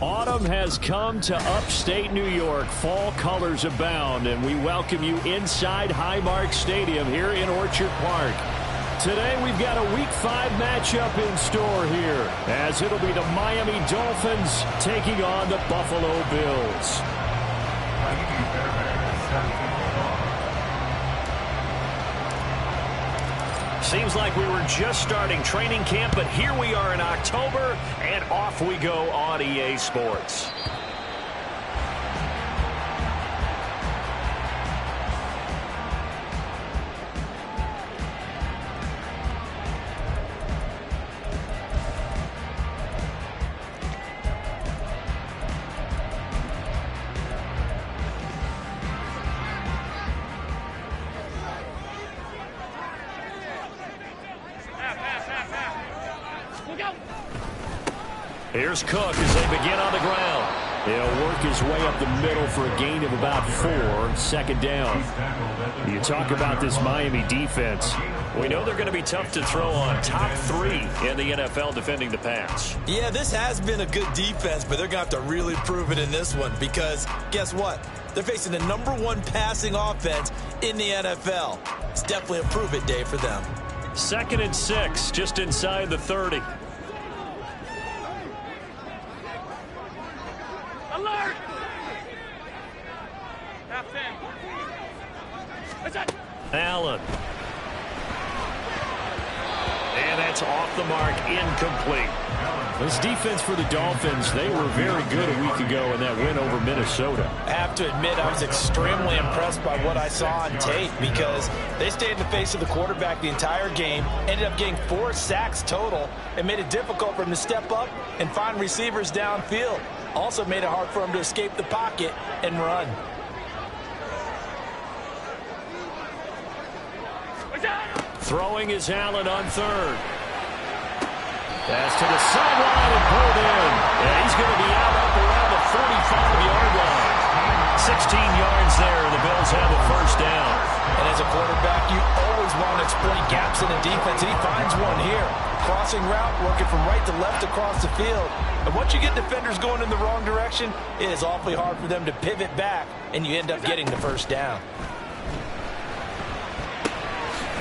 Autumn has come to upstate New York. Fall colors abound, and we welcome you inside Highmark Stadium here in Orchard Park. Today we've got a Week 5 matchup in store here, as it'll be the Miami Dolphins taking on the Buffalo Bills. Seems like we were just starting training camp, but here we are in October, and off we go on EA Sports. Here's Cook as they begin on the ground. He'll work his way up the middle for a gain of about 4, second down. You talk about this Miami defense. We know they're going to be tough to throw on. Top 3 in the NFL defending the pass. Yeah, this has been a good defense, but they're going to have to really prove it in this one because guess what? They're facing the #1 passing offense in the NFL. It's definitely a prove-it day for them. 2nd and 6, just inside the 30. Alert! Allen. And that's off the mark, incomplete. This defense for the Dolphins, they were very good a week ago in that win over Minnesota. I have to admit I was extremely impressed by what I saw on tape because they stayed in the face of the quarterback the entire game, ended up getting 4 sacks total, and made it difficult for him to step up and find receivers downfield. Also made it hard for him to escape the pocket and run. Throwing is Allen on 3rd. Pass to the sideline and pulled in. And he's going to be out up around the 45-yard line. 16 yards there, and the Bills have the first down. And as a quarterback, you always want to exploit gaps in the defense, and he finds one here. Crossing route, working from right to left across the field. And once you get defenders going in the wrong direction, it is awfully hard for them to pivot back, and you end up getting the first down.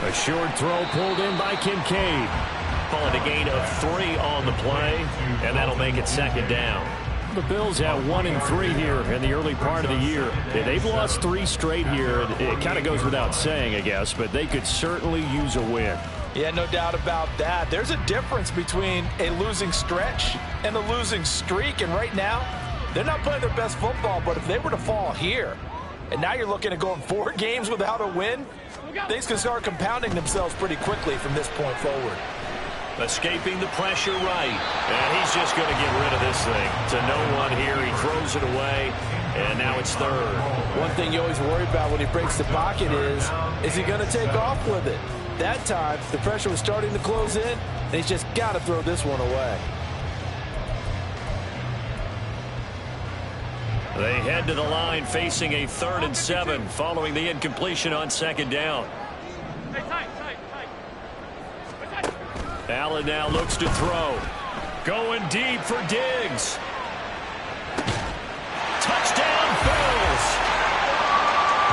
A short throw pulled in by Kincaid. Calling a gain of 3 on the play, and that'll make it 2nd down. The Bills have 1 and 3 here in the early part of the year. They've lost 3 straight here. It kind of goes without saying, I guess, but they could certainly use a win. Yeah, no doubt about that. There's a difference between a losing stretch and a losing streak, and right now, they're not playing their best football, but if they were to fall here, and now you're looking at going 4 games without a win, things can start compounding themselves pretty quickly from this point forward. Escaping the pressure right, and he's just going to get rid of this thing. To no one here, he throws it away, and now it's 3rd. One thing you always worry about when he breaks the pocket is he going to take off with it? That time, the pressure was starting to close in, and he's just got to throw this one away. They head to the line facing a 3rd and 7 following the incompletion on 2nd down. Allen now looks to throw. Going deep for Diggs. Touchdown Bills.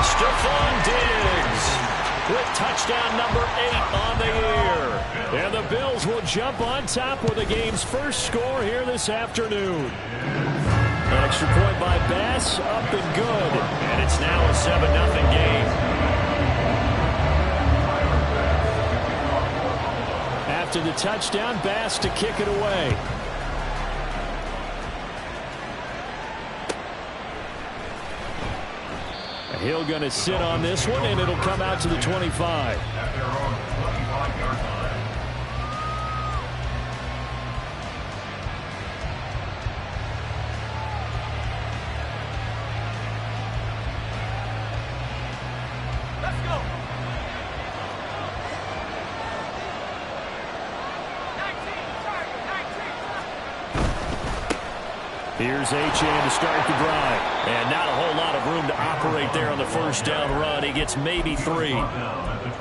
Stephon Diggs with touchdown number 8 on the year. And the Bills will jump on top with the game's first score here this afternoon. An extra point by Bass, up and good. And it's now a 7-0 game. After the touchdown, Bass to kick it away. Hill going to sit on this one, and it'll come out to the 25. Here's Achane to start the drive. And not a whole lot of room to operate there on the first down run. He gets maybe 3.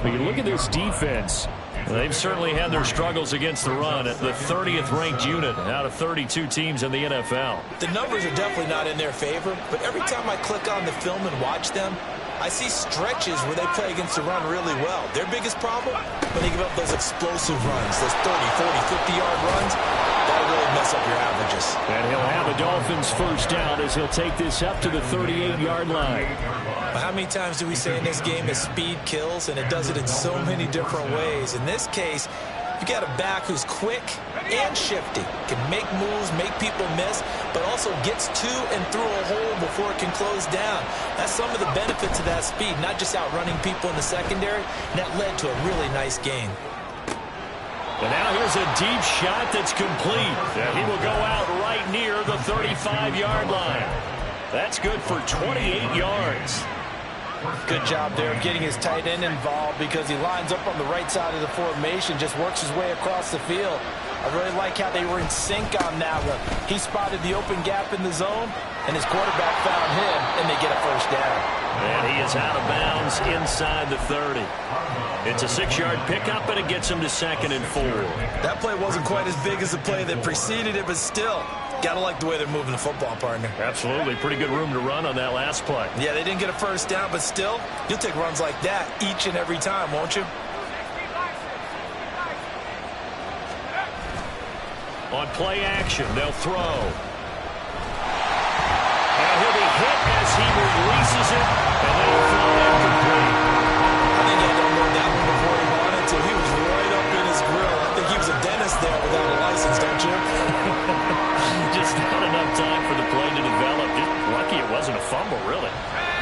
But you look at this defense. They've certainly had their struggles against the run at the 30th ranked unit out of 32 teams in the NFL. The numbers are definitely not in their favor, but every time I click on the film and watch them, I see stretches where they play against the run really well. Their biggest problem, when they give up those explosive runs, those 30, 40, 50-yard runs, that'll really mess up your averages. And he'll have a Dolphins first down as he'll take this up to the 38-yard line. But how many times do we say in this game that speed kills, and it does it in so many different ways? In this case, you got a back who's quick and shifty, can make moves, make people miss, but also gets to and through a hole before it can close down. That's some of the benefits of that speed, not just outrunning people in the secondary, and that led to a really nice gain. And now here's a deep shot that's complete. And he will go out right near the 35-yard line. That's good for 28 yards. Good job there of getting his tight end involved because he lines up on the right side of the formation, just works his way across the field. I really like how they were in sync on that one. He spotted the open gap in the zone, and his quarterback found him, and they get a first down. And he is out of bounds inside the 30. It's a 6-yard pickup, and it gets him to 2nd and 4. That play wasn't quite as big as the play that preceded it, but still, gotta like the way they're moving the football, partner. Absolutely. Pretty good room to run on that last play. Yeah, they didn't get a first down, but still, you'll take runs like that each and every time, won't you? On play action, they'll throw. And he'll be hit as he releases it, and they'll throw incomplete. I think he had to unload that one before he wanted to. He was right up in his grill. I think he was a dentist there without a license, don't you? Just not enough time for the play to develop. Just lucky it wasn't a fumble, really.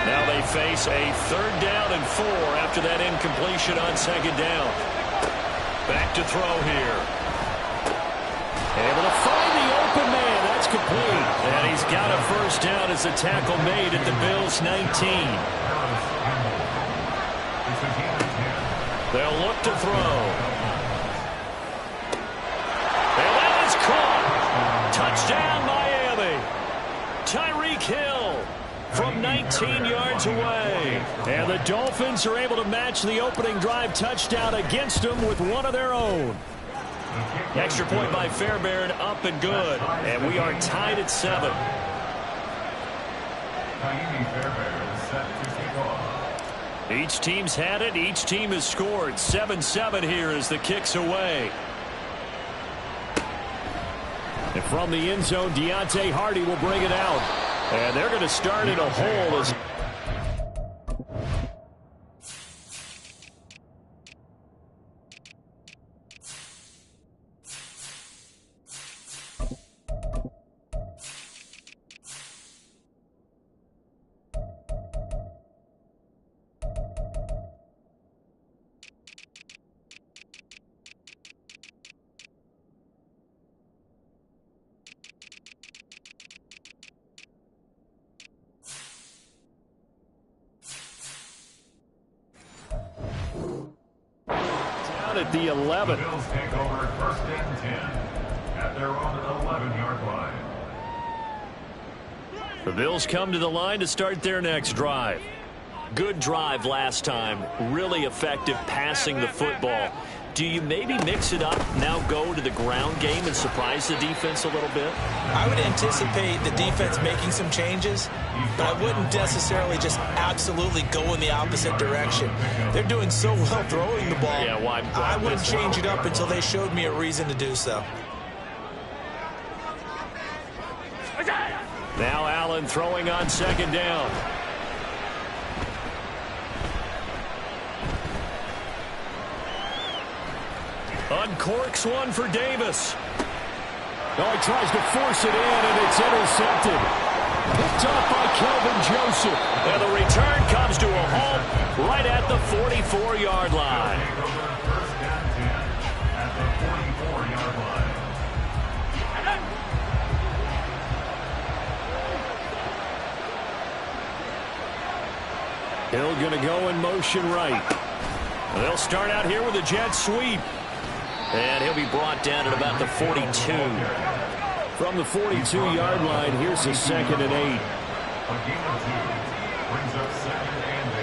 Now they face a 3rd down and 4 after that incompletion on 2nd down. Back to throw here. Able to find the open man. That's complete. And he's got a first down as the tackle made at the Bills' 19. They'll look to throw. And that is caught. Touchdown, Miami. Tyreek Hill from 19 yards away. And the Dolphins are able to match the opening drive touchdown against them with one of their own. Extra point by Fairbairn, up and good. And we are tied at 7. Each team's had it. Each team has scored. 7-7 here as the kick's away. And from the end zone, Deontay Hardy will bring it out. And they're going to start in a hole as... at the 11. Bills take over 1st and 10 at their own 11-yard line. The Bills come to the line to start their next drive. Good drive last time. Really effective passing the football. Do you maybe mix it up, now go to the ground game and surprise the defense a little bit? I would anticipate the defense making some changes, but I wouldn't necessarily just absolutely go in the opposite direction. They're doing so well throwing the ball. Yeah, why I wouldn't change it up until they showed me a reason to do so. Now Allen throwing on 2nd down. Uncorks one for Davis. Oh, he tries to force it in, and it's intercepted. Picked off by Kelvin Joseph. And the return comes to a halt right at the 44-yard line. Hill going to go in motion right. They'll start out here with a jet sweep. And he'll be brought down at about the 42. From the 42-yard line, here's a 2nd and 8. A gain of 2 brings up 2nd and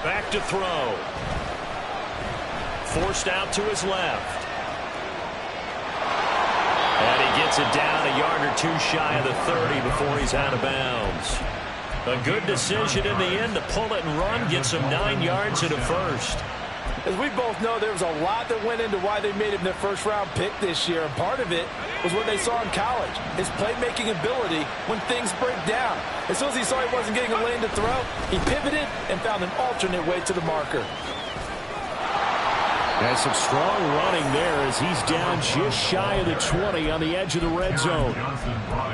8. Back to throw. Forced out to his left. And he gets it down a yard or two shy of the 30 before he's out of bounds. A good decision in the end to pull it and run, get some 9 yards and a first. As we both know, there was a lot that went into why they made him their first-round pick this year, and part of it was what they saw in college, his playmaking ability when things break down. As soon as he saw he wasn't getting a lane to throw, he pivoted and found an alternate way to the marker. Has some strong running there as he's down just shy of the 20 on the edge of the red zone.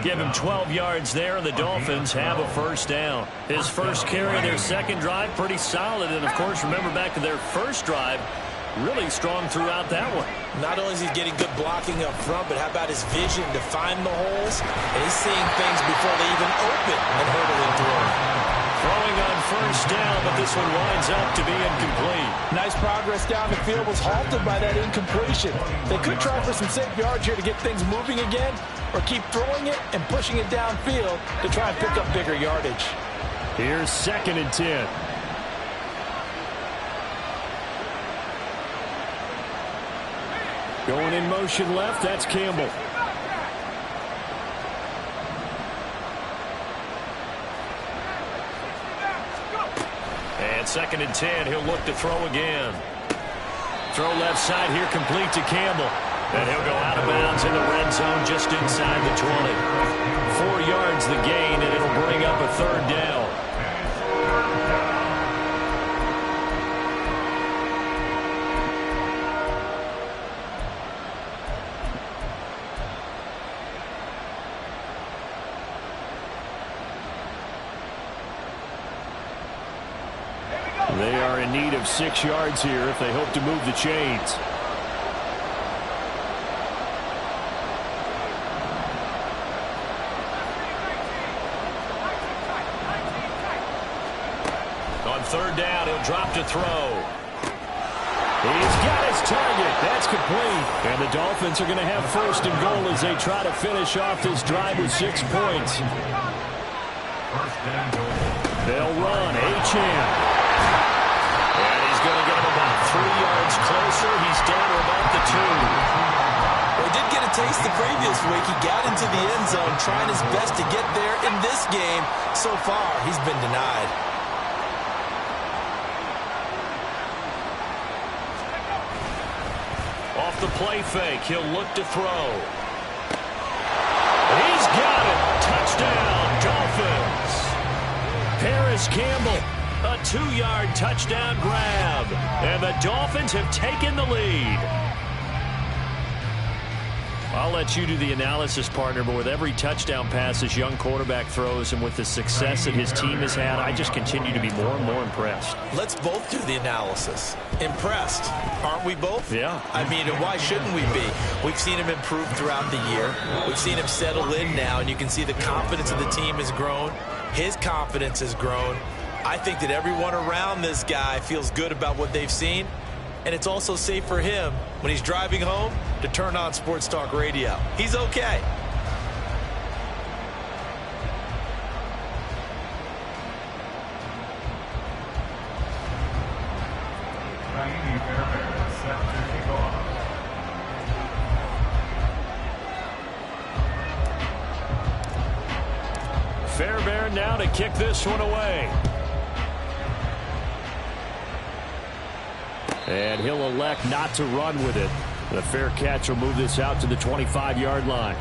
Give him 12 yards there, and the Dolphins have a first down. His first carry of their second drive, pretty solid. And, of course, remember back to their first drive, really strong throughout that one. Not only is he getting good blocking up front, but how about his vision to find the holes? And he's seeing things before they even open and hurdle into him. Throwing on first down, but this one winds up to be incomplete. Nice progress down the field was halted by that incompletion. They could try for some safe yards here to get things moving again, or keep throwing it and pushing it downfield to try and pick up bigger yardage. Here's 2nd and 10. Going in motion left, that's Campbell. And 2nd and 10, he'll look to throw again. Throw left side here, complete to Campbell. And he'll go out of bounds in the red zone just inside the 20. 4 yards the gain, and it'll bring up a 3rd down. They are in need of 6 yards here if they hope to move the chains. On 3rd down, he'll drop to throw. He's got his target. That's complete. And the Dolphins are going to have 1st and goal as they try to finish off this drive with 6 points. They'll run. Achane. Going to get him about 3 yards closer. He's down to about the 2. Well, he did get a taste the previous week. He got into the end zone, trying his best to get there in this game. So far, he's been denied. Off the play fake, he'll look to throw. He's got it. Touchdown, Dolphins. Paris Campbell. A 2-yard touchdown grab. And the Dolphins have taken the lead. I'll let you do the analysis, partner, but with every touchdown pass this young quarterback throws and with the success that his team has had, I just continue to be more and more impressed. Let's both do the analysis. Impressed, aren't we both? Yeah. I mean, why shouldn't we be? We've seen him improve throughout the year. We've seen him settle in now, and you can see the confidence of the team has grown. His confidence has grown. I think that everyone around this guy feels good about what they've seen, and it's also safe for him when he's driving home to turn on Sports Talk Radio. He's okay. Fairbairn now to kick this one away. And he'll elect not to run with it. The fair catch will move this out to the 25-yard line.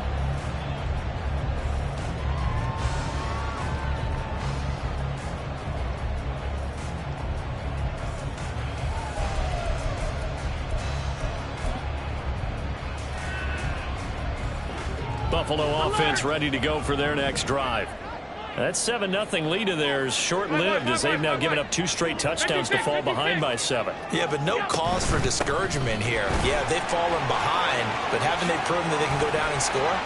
Buffalo offense ready to go for their next drive. That 7-0 lead of theirs short-lived as they've now given up 2 straight touchdowns to fall behind by 7. Yeah, but no cause for discouragement here. Yeah, they've fallen behind, but haven't they proven that they can go down and score?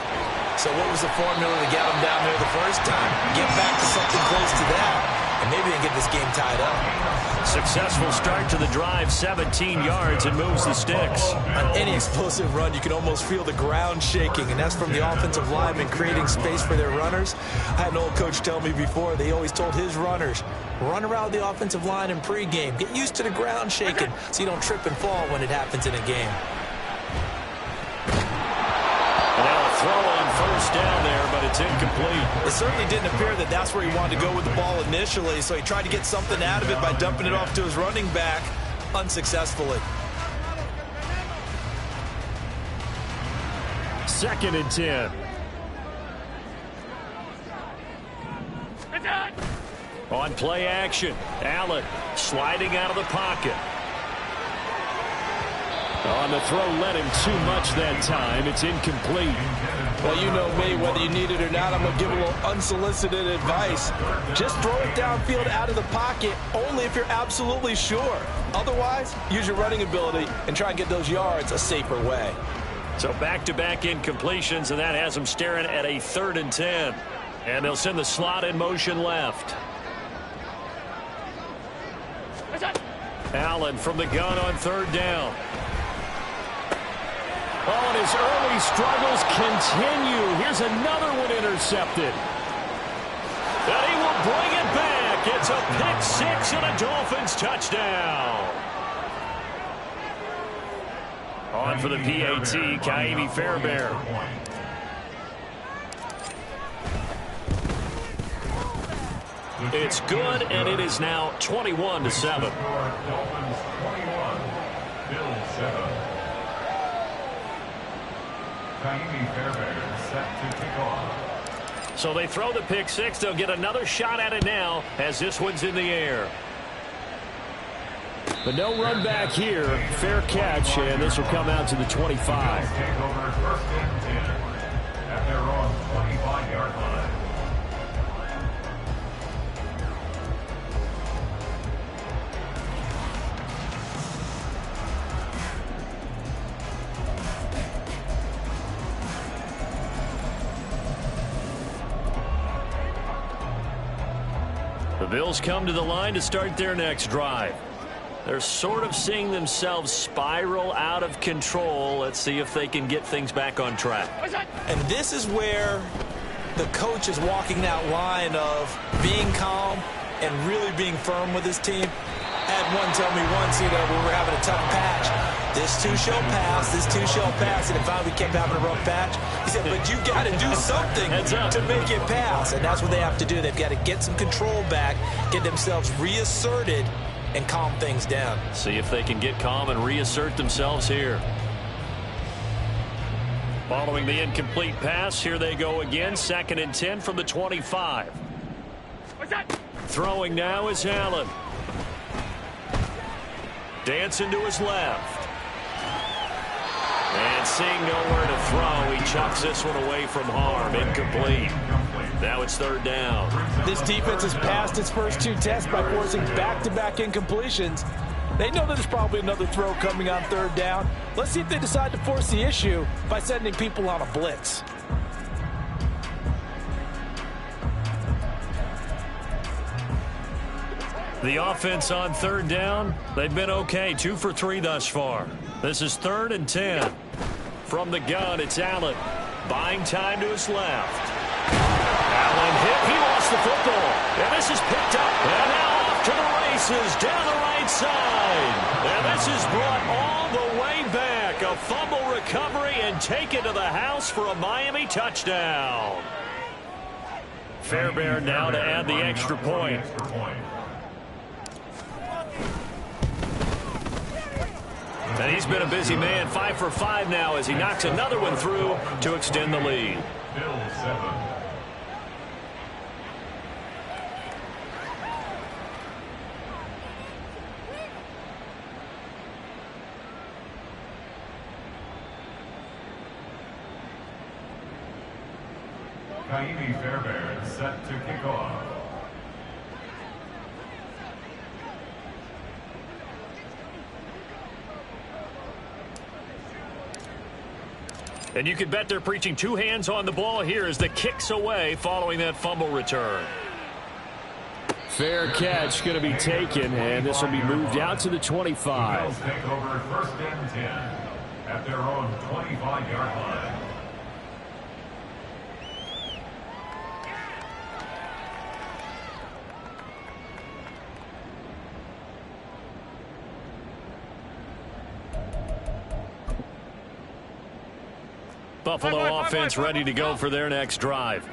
So what was the formula to get them down there the first time? Get back to something close to that, and maybe they can get this game tied up. Successful start to the drive, 17 yards, and moves the sticks. On any explosive run, you can almost feel the ground shaking, and that's from the offensive linemen creating space for their runners. I had an old coach tell me before, they always told his runners, run around the offensive line in pregame. Get used to the ground shaking so you don't trip and fall when it happens in a game. And now a throw on first down there, but it's incomplete. It certainly didn't appear that that's where he wanted to go with the ball initially, so he tried to get something out of it by dumping it off to his running back unsuccessfully. 2nd and 10. On play action, Allen sliding out of the pocket. On the throw, led him too much that time. It's incomplete. Well, you know me, whether you need it or not, I'm going to give a little unsolicited advice. Just throw it downfield out of the pocket only if you're absolutely sure. Otherwise, use your running ability and try and get those yards a safer way. So back-to-back incompletions, and that has them staring at a 3rd and 10. And they'll send the slot in motion left. Allen from the gun on 3rd down. Oh, and his early struggles continue. Here's another one intercepted. And he will bring it back. It's a pick 6 and a Dolphins touchdown. On for the PAT, Ka'imi Fairbairn. It's good, and it is now 21-7. Dolphins 21, Bills 7. Ka'imi Fairbairn set to kick off. So they throw the pick 6. They'll get another shot at it now as this one's in the air. But no run back here. Fair catch, and this will come out to the 25. Take over 1st and 10 at their own 25-yard line. The Bills come to the line to start their next drive. They're sort of seeing themselves spiral out of control. Let's see if they can get things back on track. And this is where the coach is walking that line of being calm and really being firm with his team. I had one tell me once, when we were having a tough patch, this too shall pass, this too shall pass, and if we kept having a rough patch, he said, but you got to do something to make it pass, and that's what they have to do. They've got to get some control back, get themselves reasserted, and calm things down. See if they can get calm and reassert themselves here. Following the incomplete pass, here they go again. 2nd and 10 from the 25. Throwing now is Allen. Dancing to his left. And seeing nowhere to throw, he chucks this one away from harm. Incomplete. Now it's 3rd down. This defense has passed its first 2 tests by forcing back-to-back incompletions. They know that there's probably another throw coming on 3rd down. Let's see if they decide to force the issue by sending people on a blitz. The offense on 3rd down, they've been okay. 2 for 3 thus far. This is 3rd and 10. From the gun, it's Allen. Buying time to his left. Allen hit. He lost the football. And this is picked up. And now off to the races down the right side. And this is brought all the way back. A fumble recovery and taken to the house for a Miami touchdown. Fairbairn now to add the extra point. And he's been a busy man. 5 for 5 now as he knocks another one through to extend the lead. Bills 7. Ka'imi Fairbairn set to kick off. And you can bet they're preaching 2 hands on the ball here as the kick's away following that fumble return. Fair catch going to be taken, and this will be moved out to the 25. Bills take over 1st and 10 at their own 25-yard line. Buffalo offense ready to go for their next drive.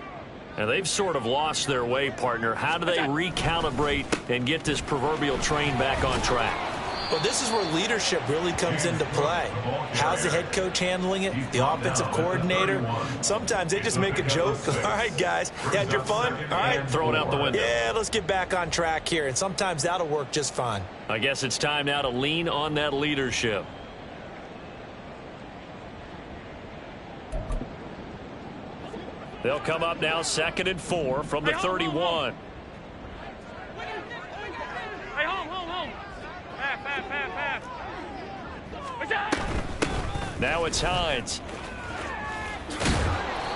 And they've sort of lost their way, partner. How do they recalibrate and get this proverbial train back on track? Well, this is where leadership really comes into play. How's the head coach handling it? The offensive coordinator? Sometimes they just make a joke. All right, guys, you had your fun? All right. Throw it out the window. Yeah, let's get back on track here. And sometimes that'll work just fine. I guess it's time now to lean on that leadership. They'll come up now 2nd and 4 from the 31. Hey, home. Pass. Now it's Hines.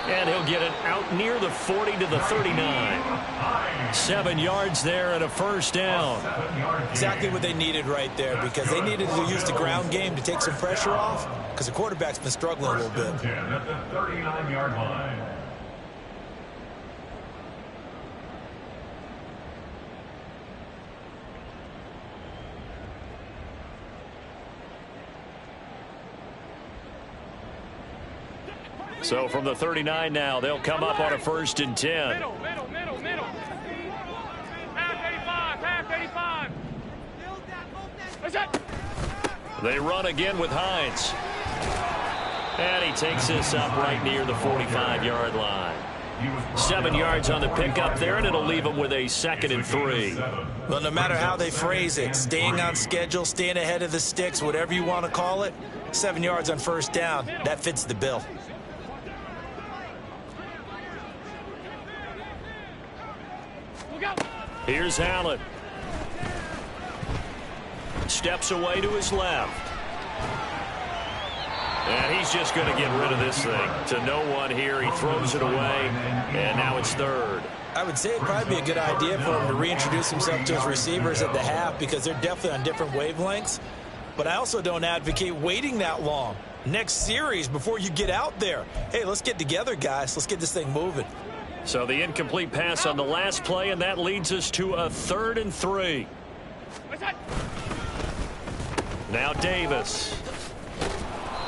And he'll get it out near the 40 to the 39. 7 yards there and a first down. Exactly what they needed right there, because they needed to use the ground game to take some pressure off, because the quarterback's been struggling a little bit. 10 at the 39-yard line. So from the 39 now, they'll come up on a 1st and 10. Middle. Pass 85. What's that? They run again with Hines. And he takes this up right near the 45-yard line. 7 yards on the pickup there, and it'll leave them with a 2nd and 3. Well, no matter how they phrase it, staying on schedule, staying ahead of the sticks, whatever you want to call it, 7 yards on 1st down, that fits the bill. Here's Allen. Steps away to his left. And he's just going to get rid of this thing. To no one here. He throws it away. And now it's 3rd. I would say it'd probably be a good idea for him to reintroduce himself to his receivers at the half, because they're definitely on different wavelengths. But I also don't advocate waiting that long. Next series before you get out there. Hey, let's get together, guys. Let's get this thing moving. So the incomplete pass on the last play, and that leads us to a 3rd and 3. Now Davis.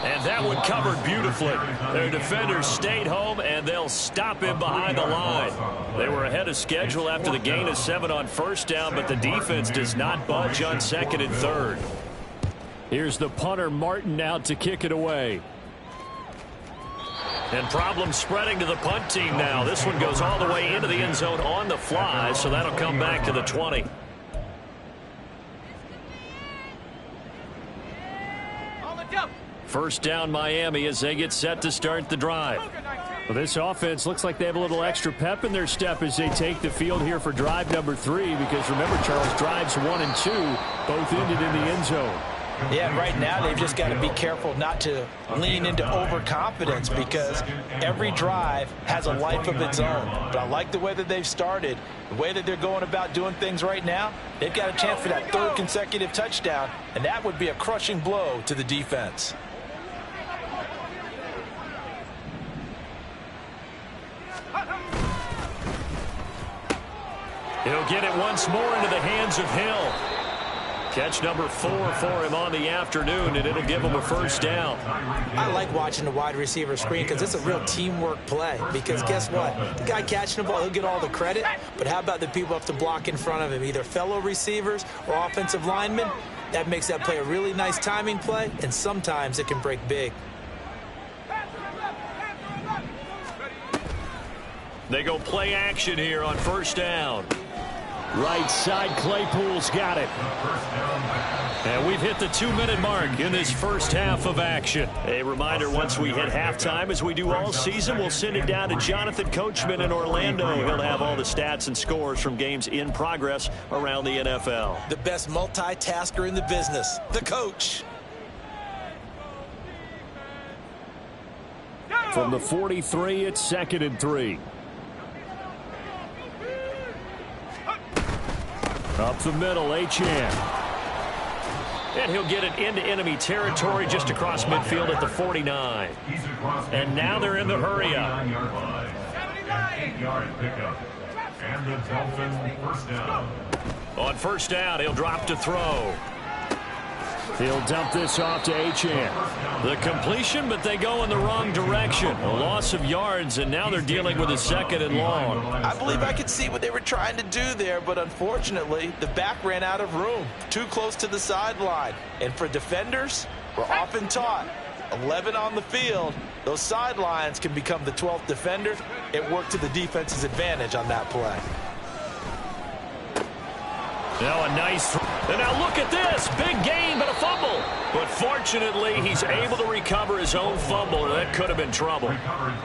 And that one covered beautifully. Their defenders stayed home, and they'll stop him behind the line. They were ahead of schedule after the gain of 7 on 1st down, but the defense does not budge on 2nd and 3rd. Here's the punter, Martin, out to kick it away. And problems spreading to the punt team now. This one goes all the way into the end zone on the fly, so that'll come back to the 20. First down Miami as they get set to start the drive. Well, this offense looks like they have a little extra pep in their step as they take the field here for drive number 3, because remember, Charles, drives 1 and 2 both ended in the end zone. Yeah, and right now they've just got to be careful not to lean into overconfidence, because every drive has a life of its own. But I like the way that they've started, the way that they're going about doing things right now. They've got a chance for that 3rd consecutive touchdown, and that would be a crushing blow to the defense. He'll get it once more into the hands of Hill. Catch number 4 for him on the afternoon, and it'll give him a first down. I like watching the wide receiver screen because it's a real teamwork play. Because guess what? The guy catching the ball, he'll get all the credit. But how about the people up to block in front of him, either fellow receivers or offensive linemen? That makes that play a really nice timing play, and sometimes it can break big. They go play action here on first down. Right side, Claypool's got it. And we've hit the 2-minute mark in this first half of action. A reminder, once we hit halftime, as we do all season, we'll send it down to Jonathan Coachman in Orlando. He'll have all the stats and scores from games in progress around the NFL. The best multitasker in the business, the coach. From the 43, it's 2nd and 3. Up the middle, Achane. And he'll get it into enemy territory just across midfield at the 49. And now they're in the hurry-up. 8-yard pickup. And the Dolphins first down. On first down, he'll drop to throw. He'll dump this off to Achane. The completion, but they go in the wrong direction. A loss of yards, and now they're dealing with a second and long. I believe I could see what they were trying to do there, but unfortunately, the back ran out of room. Too close to the sideline. And for defenders, we're often taught, 11 on the field, those sidelines can become the 12th defender. It worked to the defense's advantage on that play. Now a nice throw. And now look at this. Big gain, but a fumble. But fortunately, he's able to recover his own fumble. That could have been trouble.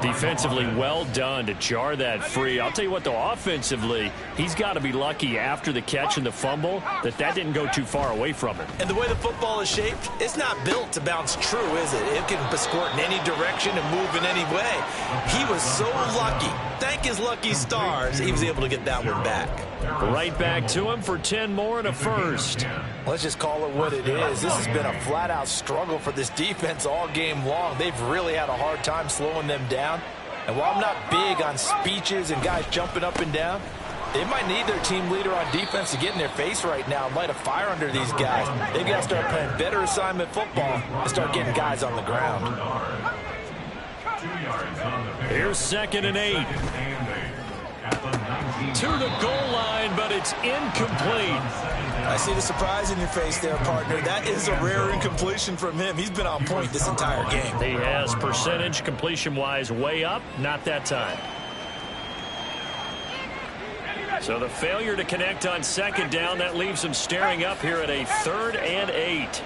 Defensively, well done to jar that free. I'll tell you what, though, offensively, he's got to be lucky after the catch and the fumble that didn't go too far away from him. And the way the football is shaped, it's not built to bounce true, is it? It can squirt in any direction and move in any way. He was so lucky. Thank his lucky stars, he was able to get that one back. Right back to him for 10 more and a first. Let's just call it what it is. This has been a flat-out struggle for this defense all game long. They've really had a hard time slowing them down. And while I'm not big on speeches and guys jumping up and down, they might need their team leader on defense to get in their face right now and light a fire under these guys. They've got to start playing better assignment football and start getting guys on the ground. Here's 2nd and 8. To the goal line, but it's incomplete. I see the surprise in your face there, partner. That is a rare incompletion from him. He's been on point this entire game. He has percentage completion-wise way up, not that time. So the failure to connect on 2nd down, that leaves him staring up here at a 3rd and 8.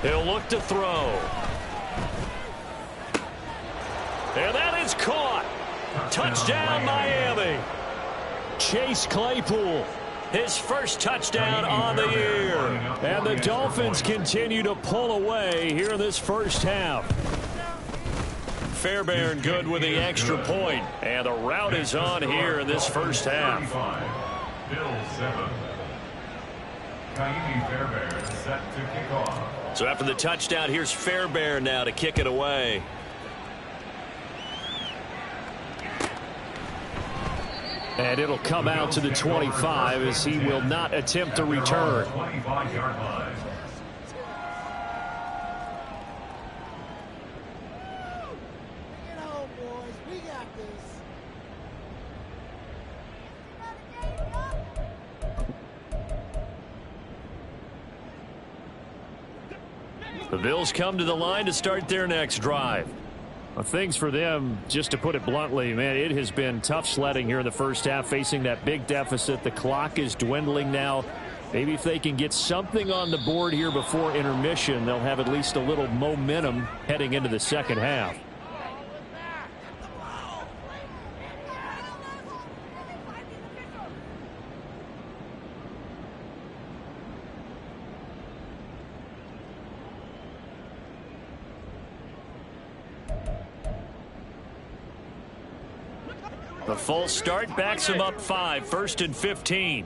He'll look to throw. And that is caught. Touchdown, Miami. Chase Claypool, his first touchdown on the year. And the Dolphins continue to pull away here in this first half. Fairbairn good with the extra point. And the route is on here in this first half. Bill 7. Ka'imi Fairbairn set to kick off. So after the touchdown, here's Fairbairn now to kick it away. And it'll come out to the 25 as he will not attempt to return. 25-yard line. The Bills come to the line to start their next drive. Well, things for them, just to put it bluntly, man, it has been tough sledding here in the first half, facing that big deficit. The clock is dwindling now. Maybe if they can get something on the board here before intermission, they'll have at least a little momentum heading into the second half. The full start backs him up 5, 1st and 15.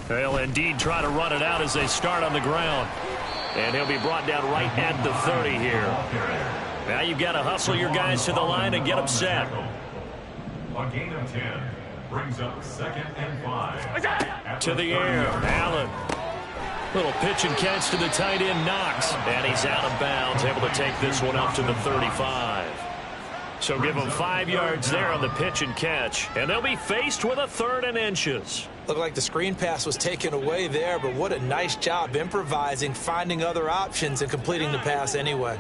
They'll indeed try to run it out as they start on the ground. And he'll be brought down right at the 30 here. Now you've got to hustle your guys to the line and get them set. A gain of 10 brings up 2nd and 5. To the air, Allen. Little pitch and catch to the tight end, Knox. And he's out of bounds, able to take this one up to the 35. So give them 5 yards there on the pitch and catch. And they'll be faced with a 3rd and inches. Looked like the screen pass was taken away there, but what a nice job improvising, finding other options, and completing the pass anyway.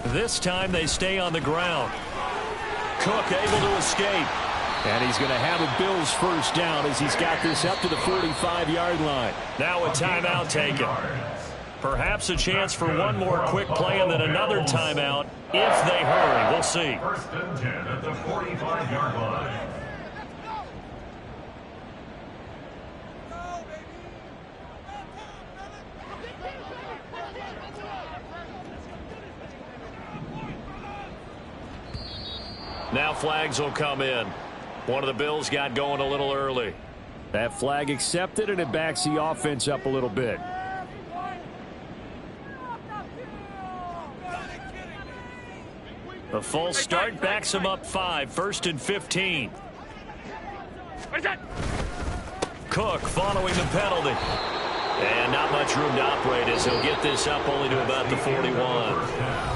This time they stay on the ground. Cook able to escape. And he's going to have a Bills first down as he's got this up to the 45-yard line. Now a timeout taken. Perhaps a chance for one more quick play and then another timeout if they hurry. We'll see. 1st and 10 at the 45-yard line. Now flags will come in. One of the Bills got going a little early. That flag accepted, and it backs the offense up a little bit. The full start backs him up 5. 1st and 15. Cook following the penalty. And not much room to operate as he'll get this up only to about the 41.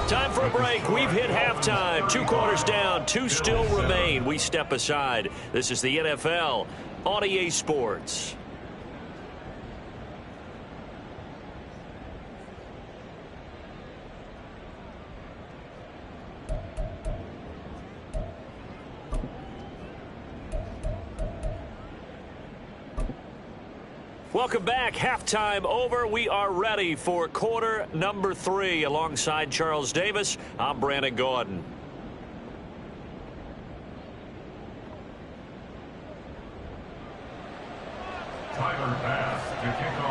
Time for a break. We've hit halftime. 2 quarters down. 2 still remain. We step aside. This is the NFL on EA Sports. Welcome back. Halftime over. We are ready for quarter number 3. Alongside Charles Davis, I'm Brandon Gaudin.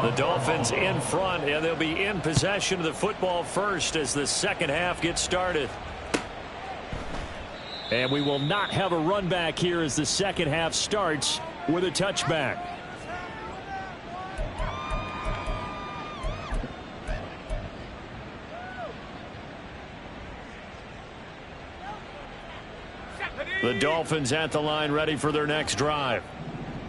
The Dolphins in front, and they'll be in possession of the football first as the second half gets started. And we will not have a run back here as the second half starts with a touchback. The Dolphins at the line ready for their next drive.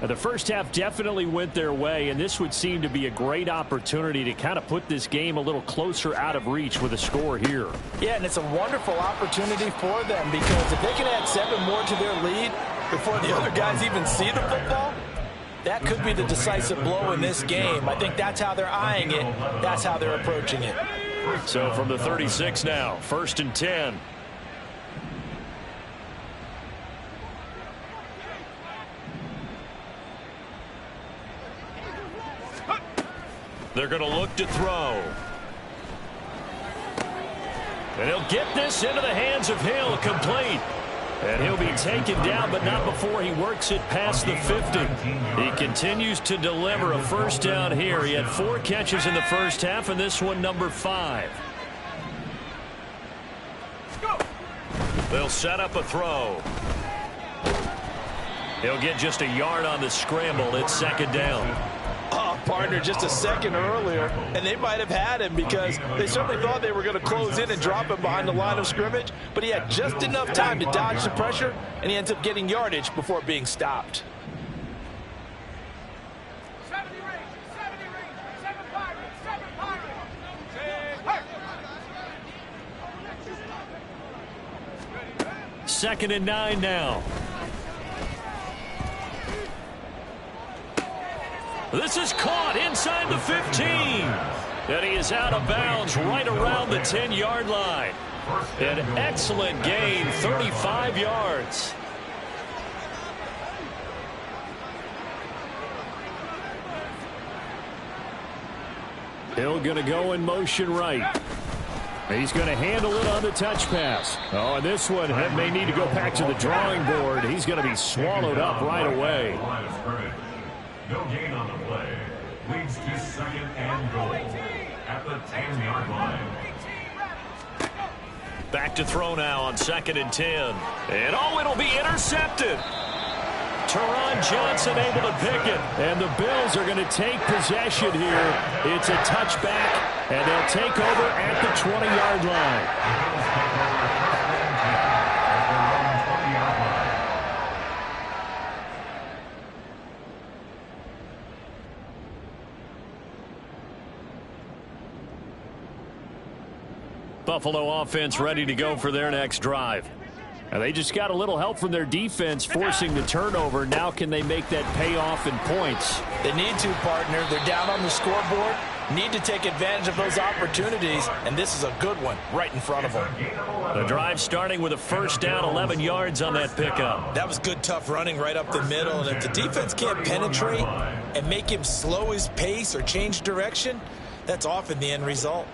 Now, the first half definitely went their way, and this would seem to be a great opportunity to kind of put this game a little closer out of reach with a score here. Yeah, and it's a wonderful opportunity for them because if they can add 7 more to their lead before the other guys even see the football, that could be the decisive blow in this game. I think that's how they're eyeing it. That's how they're approaching it. So from the 36 now, 1st and 10. They're going to look to throw. And he'll get this into the hands of Hill, complete. And he'll be taken down, but not before he works it past the 50. He continues to deliver a first down here. He had 4 catches in the first half, and this one number 5. They'll set up a throw. He'll get just a yard on the scramble. It's second down. Partner just a second earlier, and they might have had him because they certainly thought they were going to close in and drop him behind the line of scrimmage, but he had just enough time to dodge the pressure, and he ends up getting yardage before being stopped. 70 range, 7 Pirates. 2nd and 9 now. This is caught inside the 15. And he is out of bounds right around the 10-yard line. An excellent gain, 35 yards. Hill going to go in motion right. He's going to handle it on the touch pass. Oh, and this one may need to go back to the drawing board. He's going to be swallowed up right away. No gain on the play. Leads to 2nd and goal at the 10-yard line. Back to throw now on 2nd and 10. And oh, it'll be intercepted. Teron Johnson able to pick it. And the Bills are going to take possession here. It's a touchback, and they'll take over at the 20-yard line. Buffalo offense ready to go for their next drive. Now they just got a little help from their defense forcing the turnover. Now can they make that pay off in points? They need to, partner. They're down on the scoreboard. Need to take advantage of those opportunities, and this is a good one right in front of them. The drive starting with a first down, 11 yards on that pickup. That was good, tough running right up the middle, and if the defense can't penetrate and make him slow his pace or change direction, that's often the end result.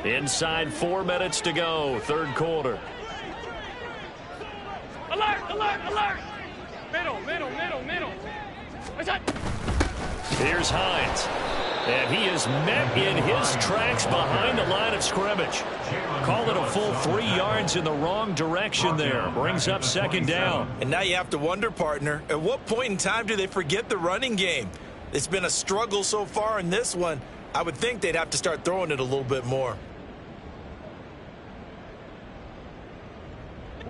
Inside 4 minutes to go, 3rd quarter. Alert, alert, alert. Middle. Here's Hines. And he is met in his tracks behind the line of scrimmage. Call it a full 3 yards in the wrong direction there. Brings up second down. And now you have to wonder, partner, at what point in time do they forget the running game? It's been a struggle so far in this one. I would think they'd have to start throwing it a little bit more.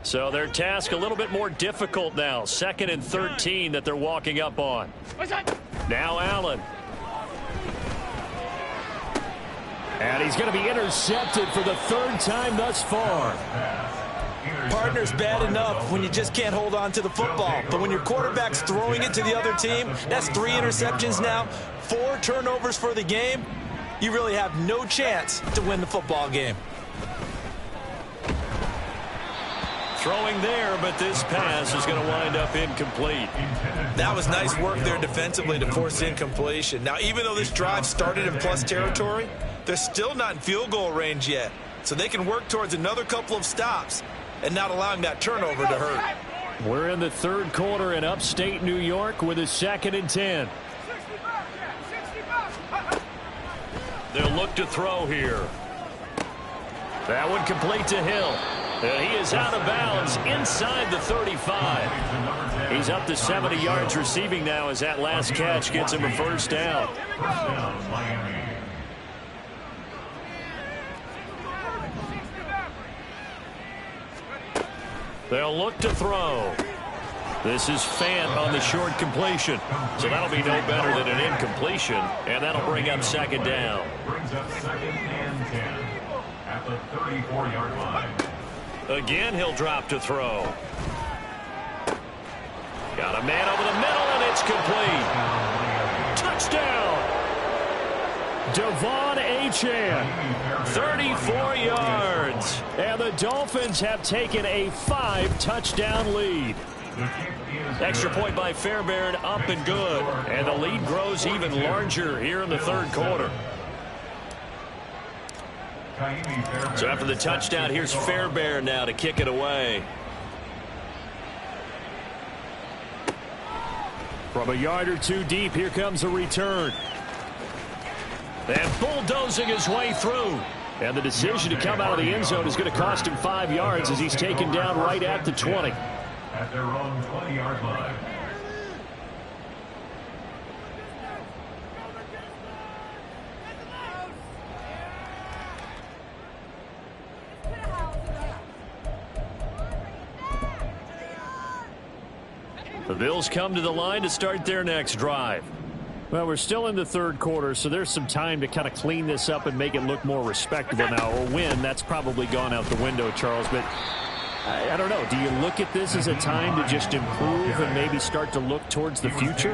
So their task a little bit more difficult now. 2nd and 13 that they're walking up on. Now Allen. And he's going to be intercepted for the 3rd time thus far. Partner's bad enough when you just can't hold on to the football. But when your quarterback's throwing it to the other team, that's 3 interceptions now, 4 turnovers for the game. You really have no chance to win the football game. Throwing there, but this pass is going to wind up incomplete. That was nice work there defensively to force incompletion. Now, even though this drive started in plus territory, they're still not in field goal range yet. So they can work towards another couple of stops and not allowing that turnover to hurt. We're in the 3rd quarter in upstate New York with a 2nd and 10. They'll look to throw here. That one complete to Hill. And he is out of bounds inside the 35. He's up to 70 yards receiving now as that last catch gets him a first down. Miami. They'll look to throw. This is Fant on the short completion. So that'll be no better than an incompletion. And that'll bring up 2nd down. Brings up 2nd and 10 at the 34-yard line. Again, he'll drop to throw. Got a man over the middle, and it's complete. Touchdown! Devon Achane, 34 yards. And the Dolphins have taken a 5-touchdown lead. Extra point by Fairbairn, up and good. And the lead grows even larger here in the 3rd quarter. So after the touchdown, here's Fairbairn now to kick it away. From a yard or 2 deep, here comes a return. And bulldozing his way through. And the decision to come out of the end zone is going to cost him 5 yards as he's taken down right at the 20. At their own 20-yard line. The Bills come to the line to start their next drive. Well, we're still in the 3rd quarter, so there's some time to kind of clean this up and make it look more respectable now. Or win, that's probably gone out the window, Charles. But I don't know. Do you look at this as a time to just improve and maybe start to look towards the future?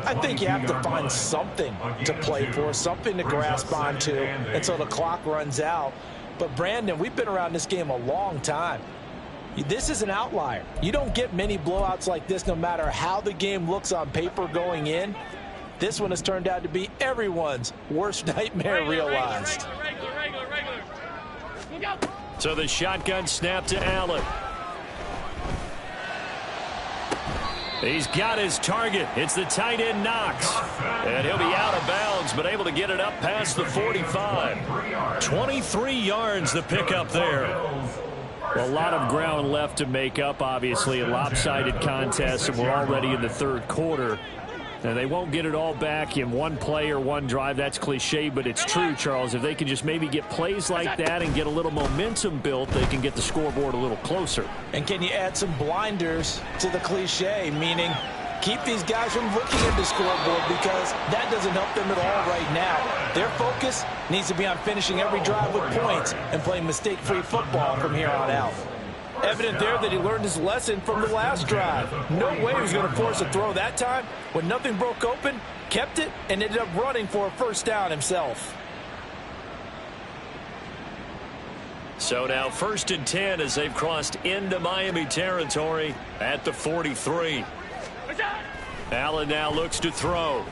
I think you have to find something to play for, something to grasp onto until the clock runs out. But, Brandon, we've been around this game a long time. This is an outlier. You don't get many blowouts like this no matter how the game looks on paper going in. This one has turned out to be everyone's worst nightmare realized. So the shotgun snap to Allen. He's got his target. It's the tight end Knox. And he'll be out of bounds, but able to get it up past the 45. 23 yards the pickup there. Well, a lot of ground left to make up, obviously. A lopsided contest, and we're already in the 3rd quarter. And they won't get it all back in one play or one drive. That's cliche, but it's true, Charles. If they can just maybe get plays like that and get a little momentum built, they can get the scoreboard a little closer. And can you add some blinders to the cliche, meaning keep these guys from looking at the scoreboard because that doesn't help them at all right now. Their focus needs to be on finishing every drive with points and playing mistake-free football from here on out. Evident there that he learned his lesson from the last drive. No way he was going to force a throw that time. When nothing broke open, kept it, and ended up running for a first down himself. So now 1st and 10 as they've crossed into Miami territory at the 43. Allen now looks to throw.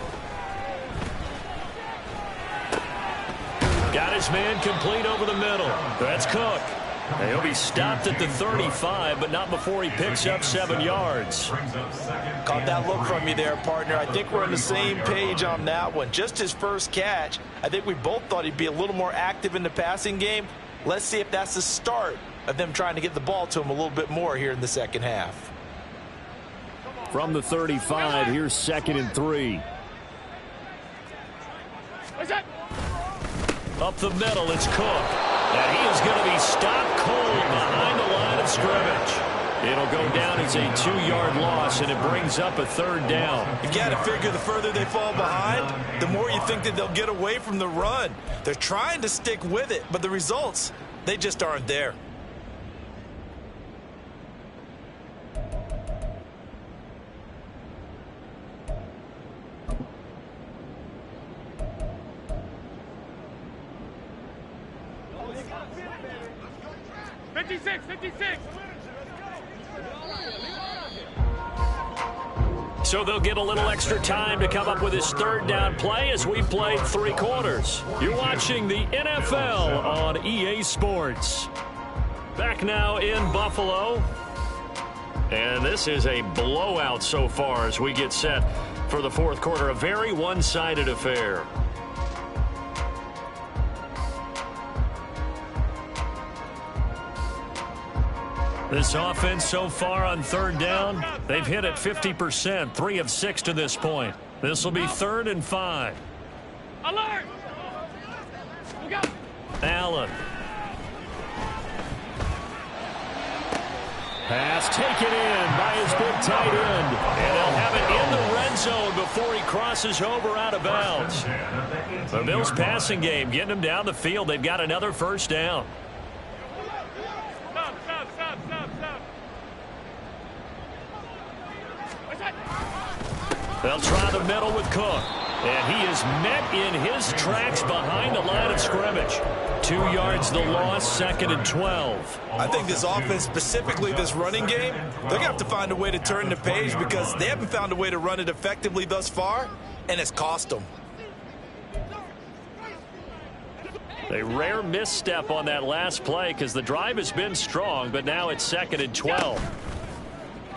Got his man complete over the middle. That's Cook. He'll be stopped at the 35, but not before he picks up 7 yards. Caught that look from you there, partner. I think we're on the same page on that one. Just his first catch. I think we both thought he'd be a little more active in the passing game. Let's see if that's the start of them trying to get the ball to him a little bit more here in the second half. From the 35, here's 2nd and 3. Up the middle, it's Cook. And he is going to be stopped cold behind the line of scrimmage. It'll go down as a 2-yard loss, and it brings up a 3rd down. You've got to figure the further they fall behind, the more you think that they'll get away from the run. They're trying to stick with it, but the results, they just aren't there. So they'll get a little extra time to come up with his 3rd down play as we played 3 quarters. You're watching the NFL on EA Sports. Back now in Buffalo. And this is a blowout so far as we get set for the 4th quarter. A very one-sided affair. This offense so far on 3rd down, they've hit it 50%, 3 of 6 to this point. This will be 3rd and 5. Alert! Allen. Pass taken in by his big tight end. And they'll have it in the red zone before he crosses over out of bounds. The Bills passing game getting them down the field. They've got another 1st down. They'll try the middle with Cook. And he is met in his tracks behind the line of scrimmage. 2 yards the loss, 2nd and 12. I think this offense, specifically this running game, they're going to have to find a way to turn the page because they haven't found a way to run it effectively thus far, and it's cost them. A rare misstep on that last play because the drive has been strong, but now it's 2nd and 12.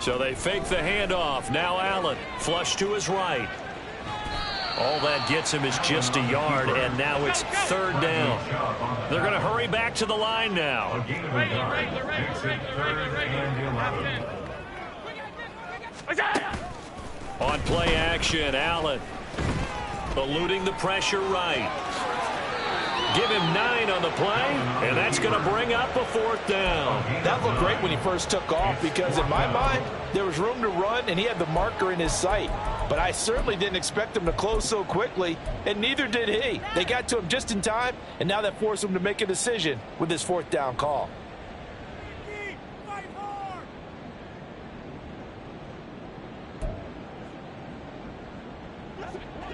So they fake the handoff. Now Allen, flush to his right. All that gets him is just a yard, and now it's 3rd down. They're going to hurry back to the line now. On play action, Allen eluding the pressure right. Give him 9 on the play, and that's going to bring up a 4th down. That looked great when he first took off because in my mind, there was room to run and he had the marker in his sight. But I certainly didn't expect him to close so quickly, and neither did he. They got to him just in time, and now that forced him to make a decision with his 4th down call.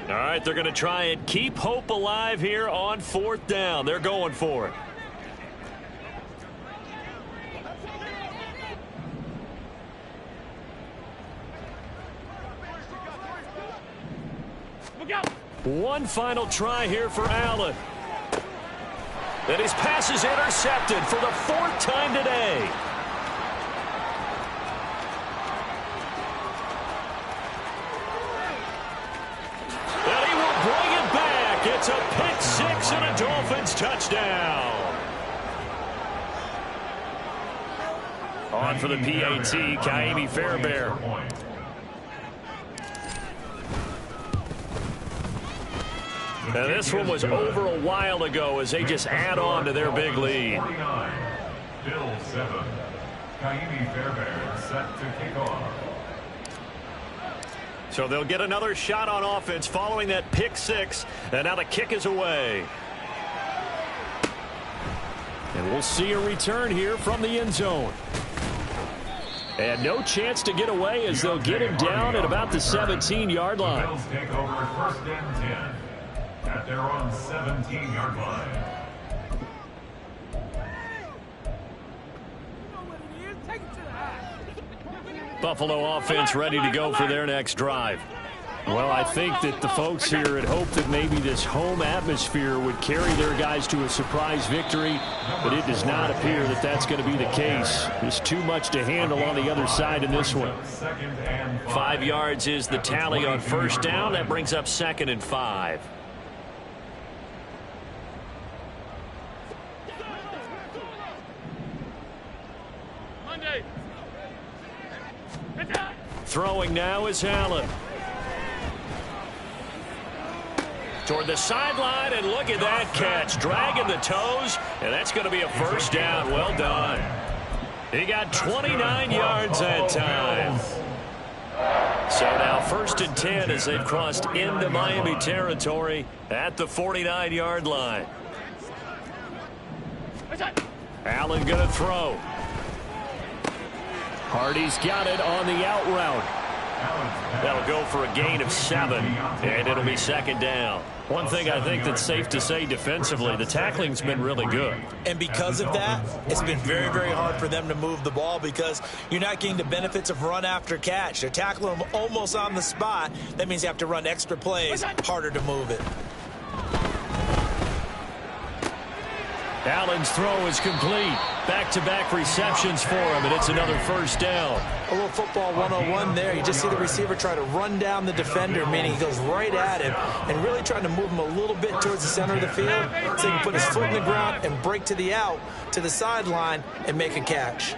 All right, they're going to try and keep hope alive here on 4th down. They're going for it. One final try here for Allen. And his pass is intercepted for the 4th time today. It's a pick 6 and a Dolphins touchdown. On for the PAT, Ka'imi Fairbairn. Now this one was over a while ago as they just add on to their big lead. 49, Bill 7. Ka'imi Fairbairn set to kick off. So they'll get another shot on offense following that pick 6, and now the kick is away. And we'll see a return here from the end zone. And no chance to get away as they'll get him down at about the 17-yard line. The Bills take over 1st and 10 at their own 17-yard line. Buffalo offense ready to go for their next drive. Well, I think that the folks here had hoped that maybe this home atmosphere would carry their guys to a surprise victory, but it does not appear that that's going to be the case. There's too much to handle on the other side in this one. 5 yards is the tally on first down. That brings up 2nd and 5. Throwing now is Allen. Toward the sideline, and look at that catch. Dragging the toes, and that's going to be a first down. Well done. He got 29 yards that time. So now 1st and 10 as they've crossed into Miami territory at the 49-yard line. Allen going to throw. Hardy's got it on the out route. That'll go for a gain of 7, and it'll be 2nd down. One thing I think that's safe to say defensively, the tackling's been really good. And because of that, it's been very, very hard for them to move the ball because you're not getting the benefits of run after catch. They're tackling them almost on the spot. That means you have to run extra plays, harder to move it. Allen's throw is complete. Back-to-back receptions for him, and it's another first down. A little football 101 there. You just see the receiver try to run down the defender, meaning he goes right at him and really trying to move him a little bit towards the center of the field so he can put his foot in the ground and break to the out, to the sideline, and make a catch.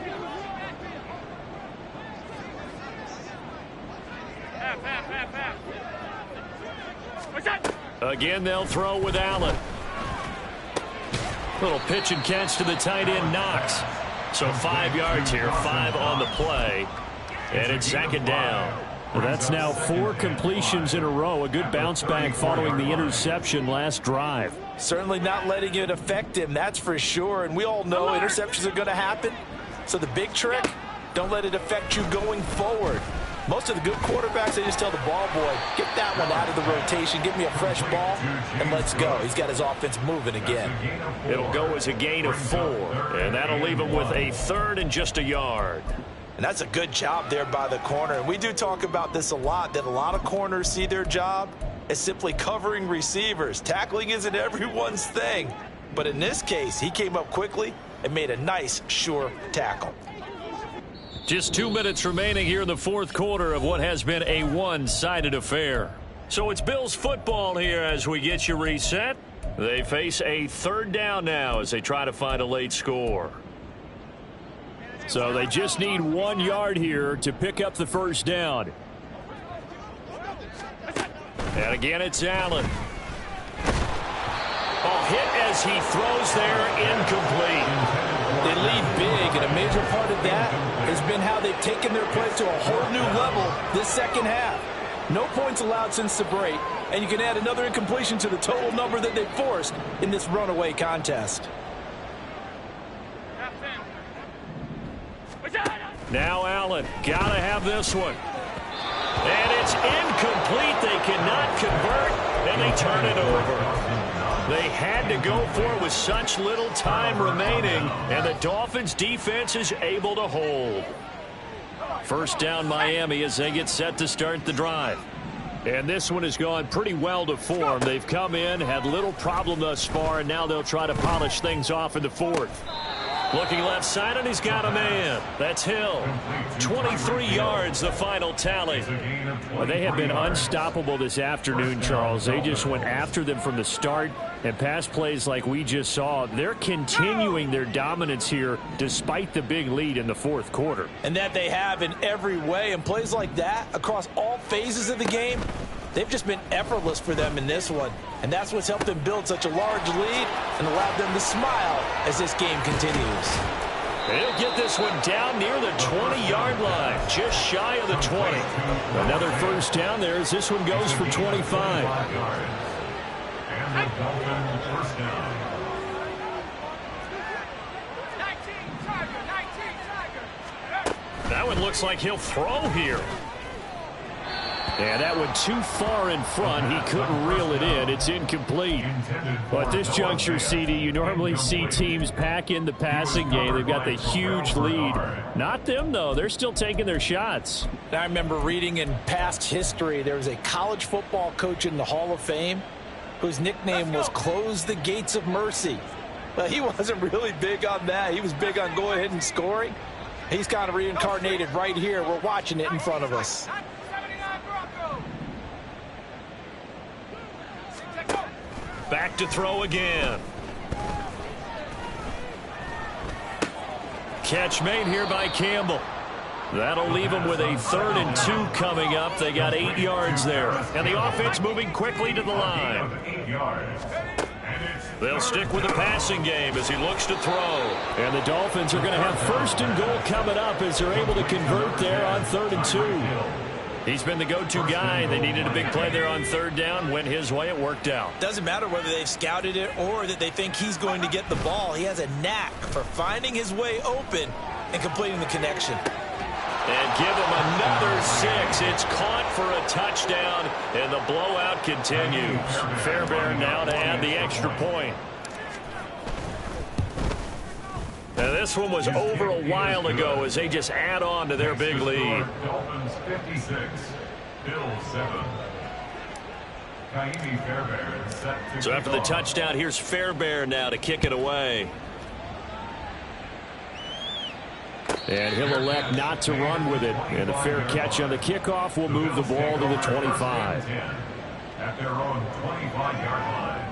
Again, they'll throw with Allen. Little pitch and catch to the tight end, Knox. So 5 yards here, 5 on the play. And it's 2nd down. Well, that's now 4 completions in a row. A good bounce back following the interception last drive. Certainly not letting it affect him, that's for sure. And we all know interceptions are going to happen. So the big trick, don't let it affect you going forward. Most of the good quarterbacks, they just tell the ball boy, get that one out of the rotation, give me a fresh ball, and let's go. He's got his offense moving again. It'll go as a gain of 4, and that'll leave him with a 3rd and just a yard. And that's a good job there by the corner. And we do talk about this a lot, that a lot of corners see their job as simply covering receivers. Tackling isn't everyone's thing. But in this case, he came up quickly and made a nice, sure tackle. Just 2 minutes remaining here in the 4th quarter of what has been a one-sided affair. So it's Bills football here as we get you reset. They face a 3rd down now as they try to find a late score. So they just need 1 yard here to pick up the first down. And again, it's Allen. Oh, hit as he throws there, incomplete. They lead big, and a major part of that has been how they've taken their play to a whole new level this second half. No points allowed since the break, and you can add another incompletion to the total number that they've forced in this runaway contest. Now Allen, gotta have this one. And it's incomplete. They cannot convert, and they turn it over. They had to go for it with such little time remaining, and the Dolphins' defense is able to hold. First down Miami as they get set to start the drive. And this one has gone pretty well to form. They've come in, had little problem thus far, and now they'll try to polish things off in the 4th. Looking left side, and he's got a man. That's Hill. 23 yards, the final tally. Well, they have been unstoppable this afternoon, Charles. They just went after them from the start, and pass plays like we just saw. They're continuing their dominance here despite the big lead in the 4th quarter. And that they have in every way. And plays like that across all phases of the game, they've just been effortless for them in this one. And that's what's helped them build such a large lead and allowed them to smile as this game continues. They'll get this one down near the 20-yard line, just shy of the 20. Another first down there as this one goes for 25. And the Dolphins first down. 19, Tiger. That one looks like he'll throw here. And that went too far in front. He couldn't reel it in. It's incomplete. But at this juncture, CD, you normally see teams pack in the passing game. They've got the huge lead. Not them, though. They're still taking their shots. I remember reading in past history, there was a college football coach in the Hall of Fame whose nickname was Close the Gates of Mercy. But he wasn't really big on that. He was big on go ahead and scoring. He's kind of reincarnated right here. We're watching it in front of us. Back to throw again. Catch made here by Campbell. That'll leave them with a 3rd and 2 coming up. They got 8 yards there. And the offense moving quickly to the line. They'll stick with the passing game as he looks to throw. And the Dolphins are going to have 1st and goal coming up as they're able to convert there on 3rd and 2. He's been the go-to guy. They needed a big play there on 3rd down. Went his way. It worked out. Doesn't matter whether they've scouted it or that they think he's going to get the ball. He has a knack for finding his way open and completing the connection. And give him another 6. It's caught for a touchdown, and the blowout continues. Fairbairn now to add the extra point. Now this one was over a while ago as they just add on to their big lead. Dolphins 56, Bills 7. Ka'imi Fairbairn set to So after the touchdown, here's Fairbairn now to kick it away. And he'll elect not to run with it. And a fair catch on the kickoff will move the ball to the 25. At their own 25-yard line.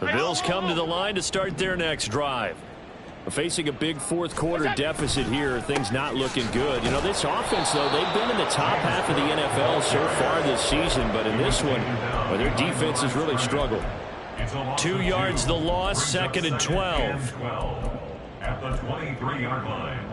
The Bills come to the line to start their next drive. Facing a big 4th quarter deficit here, things not looking good. You know, this offense, though, they've been in the top half of the NFL so far this season, but in this one, well, their defense has really struggled. 2 yards the loss, 2nd and 12. At the 23-yard line.